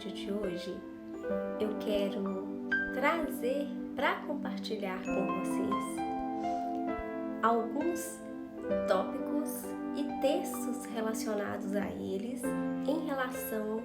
vídeo de hoje eu quero trazer para compartilhar com vocês alguns tópicos e textos relacionados a eles em relação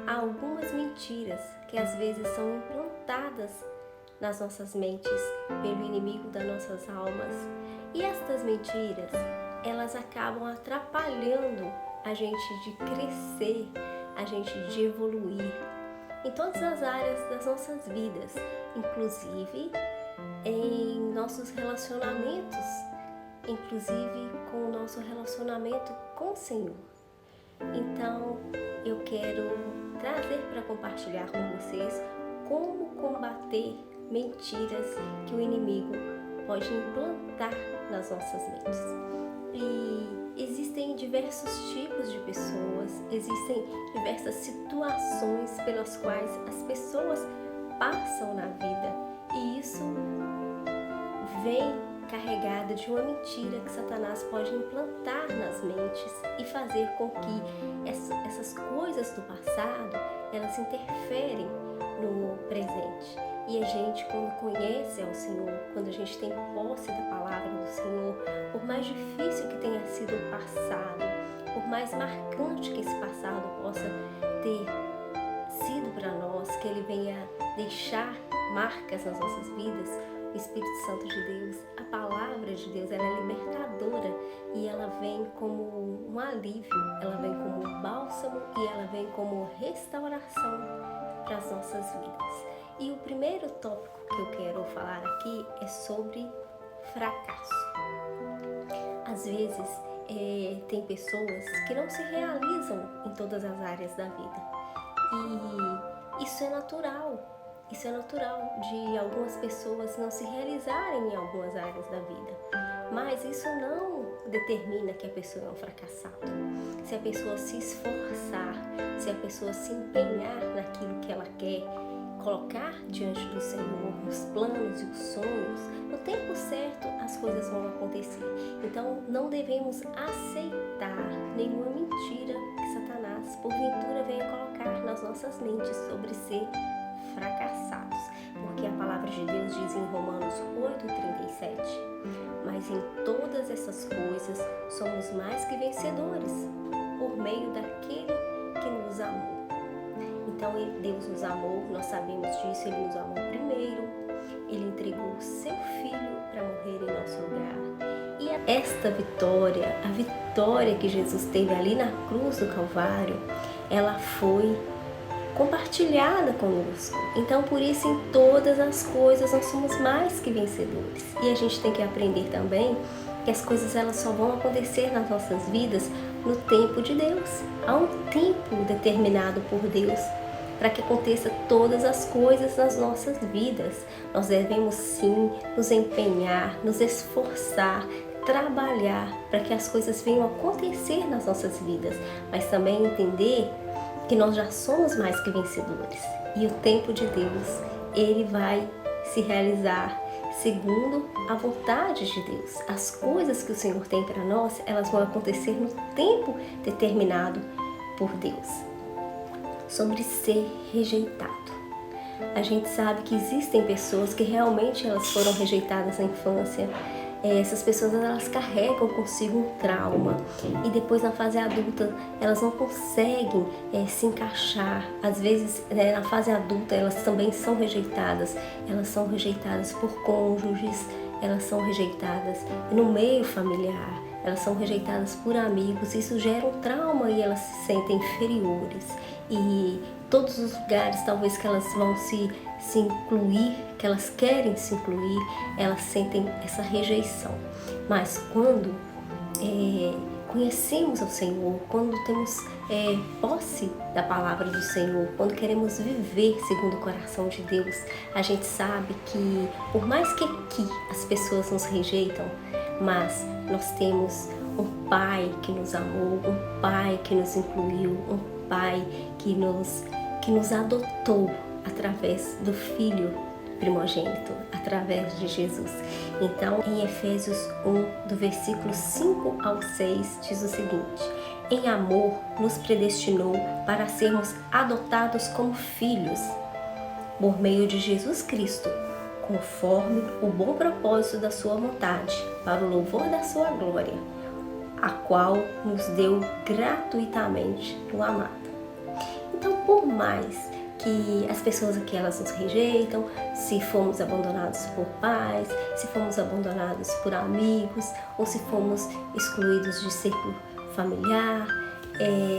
a algumas mentiras que às vezes são implantadas nas nossas mentes pelo inimigo das nossas almas. E estas mentiras, elas acabam atrapalhando a gente de crescer, a gente de evoluir em todas as áreas das nossas vidas, inclusive em nossos relacionamentos, inclusive com o nosso relacionamento com o Senhor. Então, eu quero trazer para compartilhar com vocês como combater mentiras que o inimigo pode implantar nas nossas mentes. E existem diversos tipos de pessoas, existem diversas situações pelas quais as pessoas passam na vida, e isso vem carregada de uma mentira que Satanás pode implantar nas mentes e fazer com que essas coisas do passado, elas interferem no presente. E a gente, quando conhece ao Senhor, quando a gente tem posse da palavra do Senhor, por mais difícil que tenha sido o passado, por mais marcante que esse passado possa ter sido para nós, que ele venha deixar marcas nas nossas vidas, o Espírito Santo de Deus, a palavra de Deus, ela é libertadora e ela vem como um alívio, ela vem como um bálsamo e ela vem como restauração para as nossas vidas. E o primeiro tópico que eu quero falar aqui é sobre fracasso. Às vezes tem pessoas que não se realizam em todas as áreas da vida e isso é natural. Isso é natural de algumas pessoas não se realizarem em algumas áreas da vida, mas isso não determina que a pessoa é um fracassado. Se a pessoa se esforçar, se a pessoa se empenhar naquilo que ela quer, colocar diante do Senhor os planos e os sonhos, no tempo certo as coisas vão acontecer. Então não devemos aceitar nenhuma mentira que Satanás porventura venha colocar nas nossas mentes sobre ser fracassados, porque a palavra de Deus diz em Romanos 8:37, mas em todas essas coisas somos mais que vencedores por meio daquele que nos amou. Então Deus nos amou, nós sabemos disso, Ele nos amou primeiro, Ele entregou o seu Filho para morrer em nosso lugar. E esta vitória, a vitória que Jesus teve ali na cruz do Calvário, ela foi compartilhada conosco. Então, por isso, em todas as coisas, nós somos mais que vencedores. E a gente tem que aprender também que as coisas elas só vão acontecer nas nossas vidas no tempo de Deus. Há um tempo determinado por Deus para que aconteça todas as coisas nas nossas vidas. Nós devemos sim nos empenhar, nos esforçar, trabalhar para que as coisas venham a acontecer nas nossas vidas, mas também entender que nós já somos mais que vencedores e o tempo de Deus, ele vai se realizar segundo a vontade de Deus. As coisas que o Senhor tem para nós, elas vão acontecer no tempo determinado por Deus. Sobre ser rejeitado. A gente sabe que existem pessoas que realmente elas foram rejeitadas na infância. Essas pessoas elas carregam consigo um trauma e depois na fase adulta elas não conseguem se encaixar. Às vezes na fase adulta elas também são rejeitadas. Elas são rejeitadas por cônjuges, elas são rejeitadas no meio familiar, elas são rejeitadas por amigos. Isso gera um trauma e elas se sentem inferiores. E todos os lugares talvez que elas vão se incluir, que elas querem se incluir, elas sentem essa rejeição. Mas quando conhecemos o Senhor, quando temos posse da palavra do Senhor, quando queremos viver segundo o coração de Deus, a gente sabe que por mais que aqui as pessoas nos rejeitam, mas nós temos um Pai que nos amou, um Pai que nos incluiu, um Pai que nos adotou através do Filho primogênito, através de Jesus. Então, em Efésios 1, do versículo 5 ao 6, diz o seguinte: em amor, nos predestinou para sermos adotados como filhos, por meio de Jesus Cristo, conforme o bom propósito da sua vontade, para o louvor da sua glória, a qual nos deu gratuitamente no amado. Então, por mais que as pessoas aqui elas nos rejeitam, se fomos abandonados por pais, se fomos abandonados por amigos, ou se fomos excluídos de círculo familiar,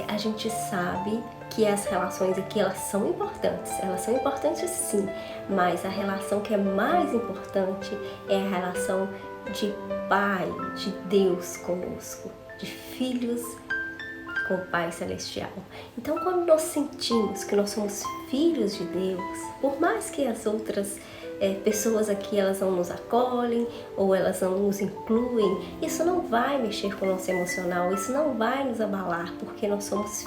a gente sabe que as relações aqui elas são importantes sim, mas a relação que é mais importante é a relação de Pai, de Deus conosco, de filhos com o Pai Celestial. Então, quando nós sentimos que nós somos filhos de Deus, por mais que as outras pessoas aqui elas não nos acolhem ou elas não nos incluem, isso não vai mexer com o nosso emocional, isso não vai nos abalar, porque nós somos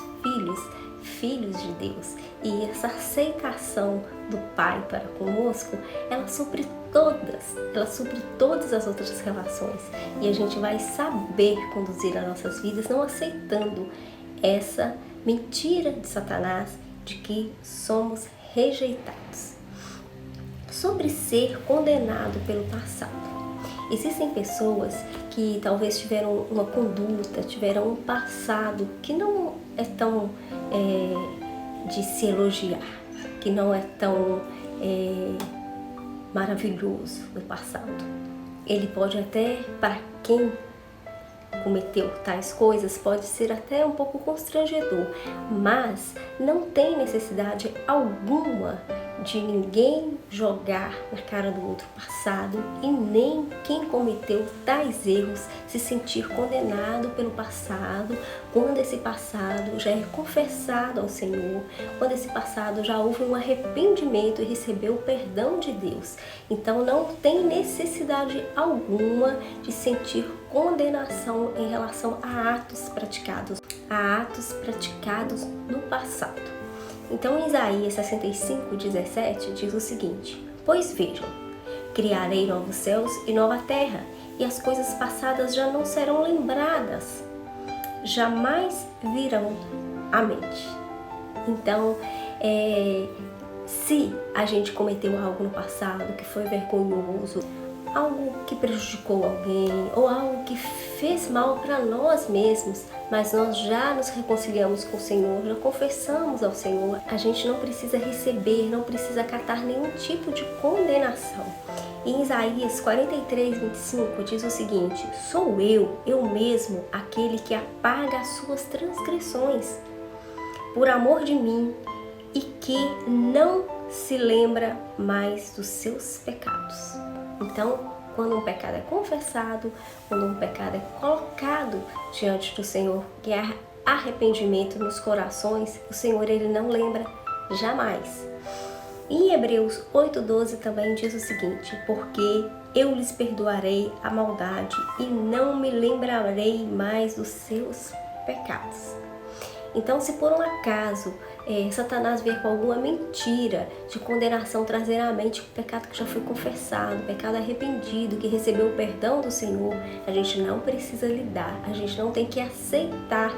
filhos de Deus. E essa aceitação do Pai para conosco, ela supre todas as outras relações. E a gente vai saber conduzir as nossas vidas não aceitando essa mentira de Satanás de que somos rejeitados. Sobre ser condenado pelo passado. Existem pessoas que talvez tiveram uma conduta, tiveram um passado que não é tão de se elogiar, que não é tão maravilhoso no passado. Ele pode até, para quem cometeu tais coisas, pode ser até um pouco constrangedor, mas não tem necessidade alguma de ninguém jogar na cara do outro passado e nem quem cometeu tais erros se sentir condenado pelo passado, quando esse passado já é confessado ao Senhor, quando esse passado já houve um arrependimento e recebeu o perdão de Deus. Então não tem necessidade alguma de sentir condenação em relação a atos praticados no passado. Então, em Isaías 65:17 diz o seguinte: Pois vejam, criarei novos céus e nova terra, e as coisas passadas já não serão lembradas, jamais virão à mente. Então, se a gente cometeu algo no passado que foi vergonhoso, algo que prejudicou alguém ou algo que fez mal para nós mesmos, mas nós já nos reconciliamos com o Senhor, já confessamos ao Senhor, a gente não precisa receber, não precisa acatar nenhum tipo de condenação. Em Isaías 43:25 diz o seguinte: Sou eu mesmo, aquele que apaga as suas transgressões, por amor de mim, e que não se lembra mais dos seus pecados. Então, quando um pecado é confessado, quando um pecado é colocado diante do Senhor, que há arrependimento nos corações, o Senhor ele não lembra jamais. Em Hebreus 8:12 também diz o seguinte: Porque eu lhes perdoarei a maldade e não me lembrarei mais dos seus pecados. Então, se por um acaso Satanás vier com alguma mentira de condenação, trazer à mente o pecado que já foi confessado, o pecado arrependido, que recebeu o perdão do Senhor, a gente não precisa lidar, a gente não tem que aceitar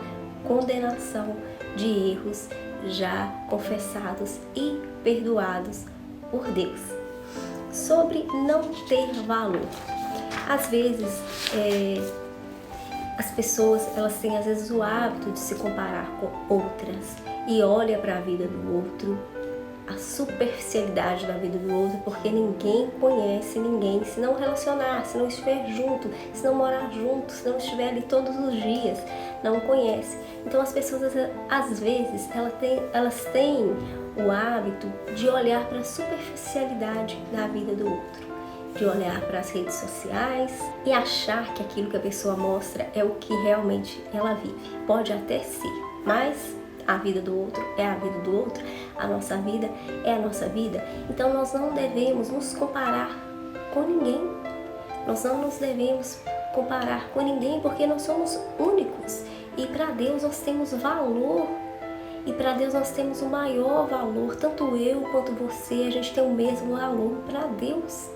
condenação de erros já confessados e perdoados por Deus. Sobre não ter valor. Às vezes, as pessoas elas têm às vezes o hábito de se comparar com outras e olha para a vida do outro, a superficialidade da vida do outro, porque ninguém conhece ninguém se não relacionar, se não estiver junto, se não morar junto, se não estiver ali todos os dias, não conhece. Então as pessoas às vezes elas têm o hábito de olhar para a superficialidade da vida do outro, de olhar para as redes sociais e achar que aquilo que a pessoa mostra é o que realmente ela vive. Pode até ser, mas a vida do outro é a vida do outro, a nossa vida é a nossa vida. Então nós não devemos nos comparar com ninguém. Nós não nos devemos comparar com ninguém porque nós somos únicos. E para Deus nós temos valor. E para Deus nós temos o maior valor. Tanto eu quanto você, a gente tem o mesmo valor para Deus.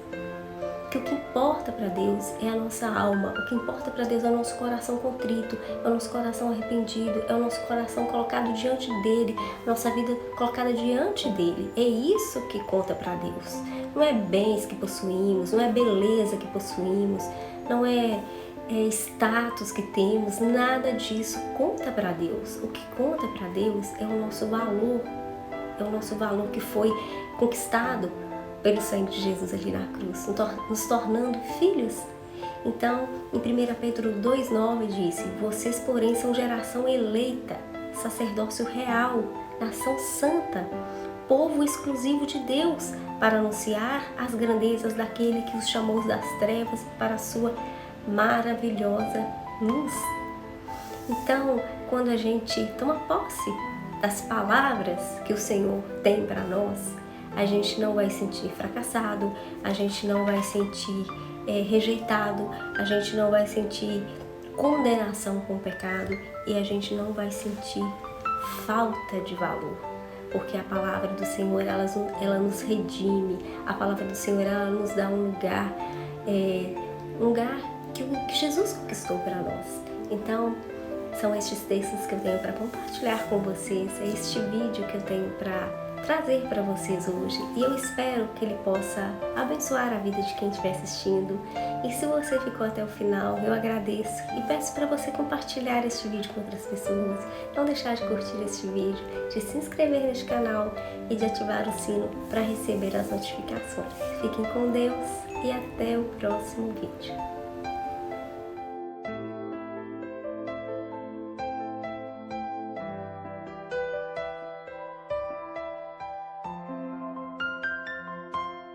que o que importa para Deus é a nossa alma, o que importa para Deus é o nosso coração contrito, é o nosso coração arrependido, é o nosso coração colocado diante dele, nossa vida colocada diante dele. É isso que conta para Deus. Não é bens que possuímos, não é beleza que possuímos, não é status que temos, nada disso conta para Deus. O que conta para Deus é o nosso valor que foi conquistado pelo sangue de Jesus ali na cruz, nos tornando filhos. Então, em 1 Pedro 2,9 diz: vocês, porém, são geração eleita, sacerdócio real, nação santa, povo exclusivo de Deus, para anunciar as grandezas daquele que os chamou das trevas para a sua maravilhosa luz. Então, quando a gente toma posse das palavras que o Senhor tem para nós, a gente não vai sentir fracassado, a gente não vai sentir rejeitado, a gente não vai sentir condenação com o pecado e a gente não vai sentir falta de valor, porque a palavra do Senhor ela nos redime, a palavra do Senhor ela nos dá um lugar que Jesus conquistou para nós. Então, são estes textos que eu tenho para compartilhar com vocês, é este vídeo que eu tenho para trazer para vocês hoje, e eu espero que ele possa abençoar a vida de quem estiver assistindo. E se você ficou até o final, eu agradeço e peço para você compartilhar este vídeo com outras pessoas, não deixar de curtir este vídeo, de se inscrever neste canal e de ativar o sino para receber as notificações. Fiquem com Deus e até o próximo vídeo.